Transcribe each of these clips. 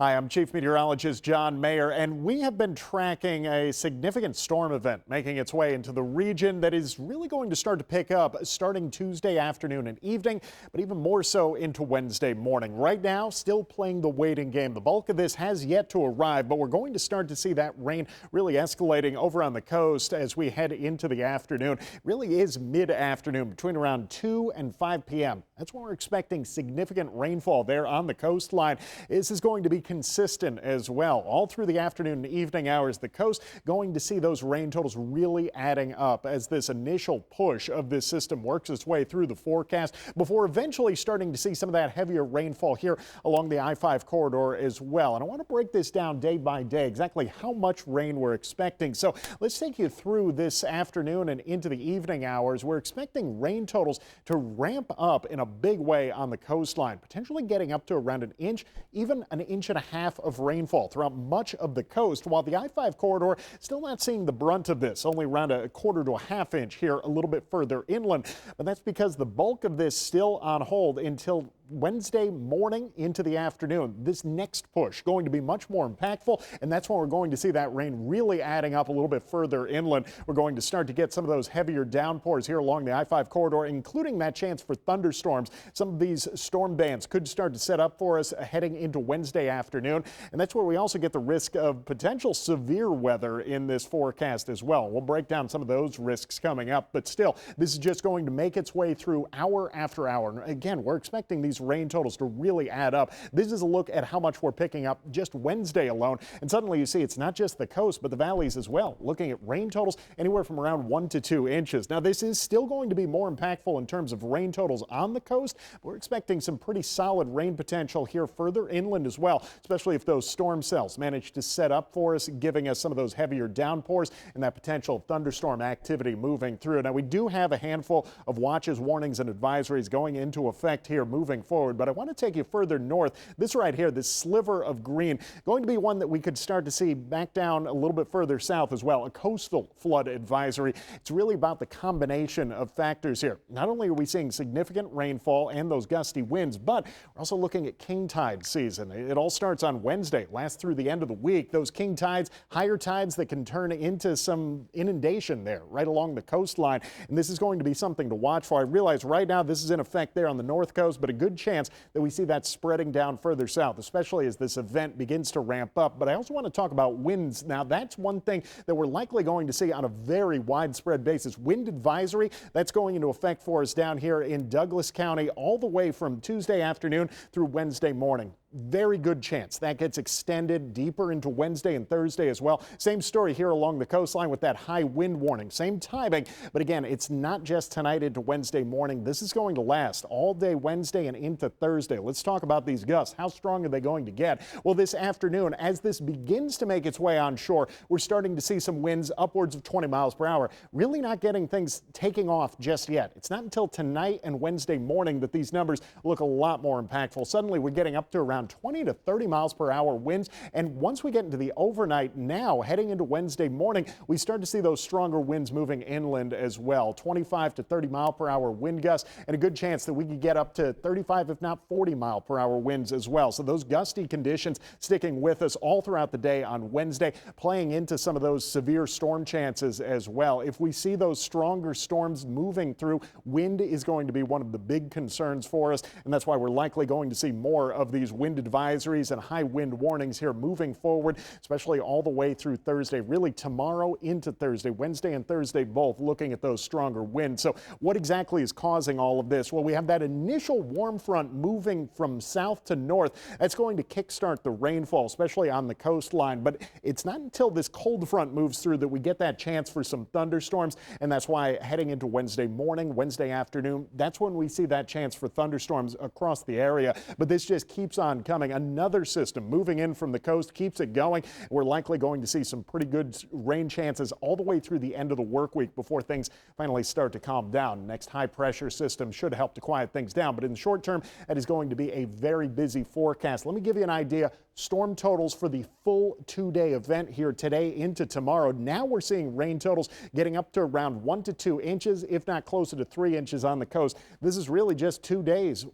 Hi, I'm Chief Meteorologist John Mayer, and we have been tracking a significant storm event making its way into the region that is really going to start to pick up starting Tuesday afternoon and evening, but even more so into Wednesday morning. Right now, still playing the waiting game. The bulk of this has yet to arrive, but we're going to start to see that rain really escalating over on the coast as we head into the afternoon. It really is mid-afternoon between around 2 and 5 p.m. That's when we're expecting significant rainfall there on the coastline. This is going to be consistent as well all through the afternoon and evening hours. The coast going to see those rain totals really adding up as this initial push of this system works its way through the forecast before eventually starting to see some of that heavier rainfall here along the I-5 corridor as well. And I want to break this down day by day, exactly how much rain we're expecting. So let's take you through this afternoon and into the evening hours. We're expecting rain totals to ramp up in a big way on the coastline, potentially getting up to around an inch, even an inch and a half of rainfall throughout much of the coast, while the I-5 corridor still not seeing the brunt of this, only around a quarter to a half inch here a little bit further inland. But that's because the bulk of this still on hold until Wednesday morning into the afternoon. This next push going to be much more impactful, and that's when we're going to see that rain really adding up a little bit further inland. We're going to start to get some of those heavier downpours here along the I-5 corridor, including that chance for thunderstorms. Some of these storm bands could start to set up for us heading into Wednesday afternoon, and that's where we also get the risk of potential severe weather in this forecast as well. We'll break down some of those risks coming up, but still, this is just going to make its way through hour after hour. And again, we're expecting these rain totals to really add up. This is a look at how much we're picking up just Wednesday alone. And suddenly you see it's not just the coast, but the valleys as well. Looking at rain totals anywhere from around 1 to 2 inches. Now, this is still going to be more impactful in terms of rain totals on the coast. We're expecting some pretty solid rain potential here further inland as well, especially if those storm cells manage to set up for us, giving us some of those heavier downpours and that potential thunderstorm activity moving through. Now, we do have a handful of watches, warnings, and advisories going into effect here moving forward, but I want to take you further north. This right here, this sliver of green, going to be one that we could start to see back down a little bit further south as well, a coastal flood advisory. It's really about the combination of factors here. Not only are we seeing significant rainfall and those gusty winds, but we're also looking at king tide season. It all starts on Wednesday, lasts through the end of the week. Those king tides, higher tides that can turn into some inundation there right along the coastline. And this is going to be something to watch for. I realize right now this is in effect there on the north coast, but a good chance that we see that spreading down further south, especially as this event begins to ramp up. But I also want to talk about winds. Now, that's one thing that we're likely going to see on a very widespread basis. Wind advisory, that's going into effect for us down here in Douglas County all the way from Tuesday afternoon through Wednesday morning. Very good chance that gets extended deeper into Wednesday and Thursday as well. Same story here along the coastline with that high wind warning. Same timing, but again, it's not just tonight into Wednesday morning. This is going to last all day Wednesday and into Thursday. Let's talk about these gusts. How strong are they going to get? Well, this afternoon, as this begins to make its way on shore, we're starting to see some winds upwards of 20 miles per hour. Really not getting things taking off just yet. It's not until tonight and Wednesday morning that these numbers look a lot more impactful. Suddenly, we're getting up to around 20 to 30 miles per hour winds. And once we get into the overnight now, heading into Wednesday morning, we start to see those stronger winds moving inland as well. 25 to 30 mile per hour wind gusts, and a good chance that we could get up to 35, if not 40 mile per hour winds as well. So those gusty conditions sticking with us all throughout the day on Wednesday, playing into some of those severe storm chances as well. If we see those stronger storms moving through, wind is going to be one of the big concerns for us, and that's why we're likely going to see more of these wind advisories and high wind warnings here moving forward, especially all the way through Thursday, really tomorrow into Thursday, Wednesday and Thursday both looking at those stronger winds. So what exactly is causing all of this? Well, we have that initial warm front moving from south to north. That's going to kickstart the rainfall, especially on the coastline, but it's not until this cold front moves through that we get that chance for some thunderstorms, and that's why heading into Wednesday morning, Wednesday afternoon, that's when we see that chance for thunderstorms across the area. But this just keeps on coming. Another system moving in from the coast keeps it going. We're likely going to see some pretty good rain chances all the way through the end of the work week before things finally start to calm down. Next high pressure system should help to quiet things down, but in the short term, that is going to be a very busy forecast. Let me give you an idea. Storm totals for the full two-day event here today into tomorrow. Now we're seeing rain totals getting up to around 1 to 2 inches, if not closer to 3 inches on the coast. This is really just 2 days,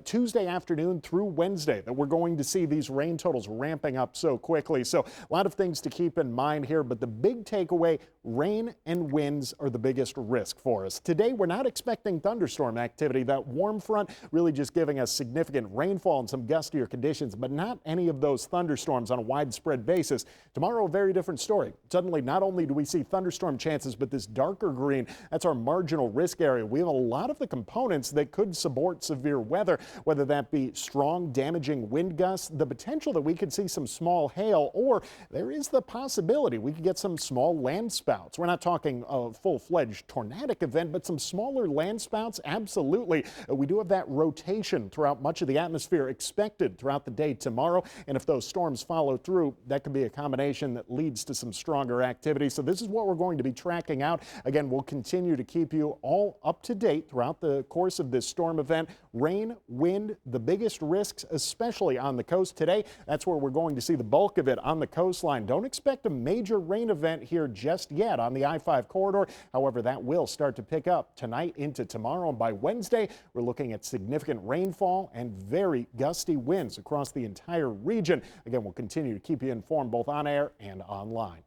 Tuesday afternoon through Wednesday that we're going to see these rain totals ramping up so quickly. So a lot of things to keep in mind here, but the big takeaway, rain and winds are the biggest risk for us. Today, we're not expecting thunderstorm activity. That warm front really just giving us significant rainfall and some gustier conditions, but not any of those thunderstorms on a widespread basis. Tomorrow, a very different story. Suddenly, not only do we see thunderstorm chances, but this darker green, that's our marginal risk area. We have a lot of the components that could support severe weather, whether that be strong, damaging wind gusts, the potential that we could see some small hail, or there is the possibility we could get some small land spouts. We're not talking a full-fledged tornadic event, but some smaller land spouts, absolutely. We do have that rotation throughout much of the atmosphere expected throughout the day tomorrow, and if those storms follow through, that could be a combination that leads to some stronger activity. So this is what we're going to be tracking out. Again, we'll continue to keep you all up to date throughout the course of this storm event. Rain, wind, the biggest risks, especially on the coast today. That's where we're going to see the bulk of it on the coastline. Don't expect a major rain event here just yet on the I-5 corridor. However, that will start to pick up tonight into tomorrow. And by Wednesday, we're looking at significant rainfall and very gusty winds across the entire region. Again, we'll continue to keep you informed both on air and online.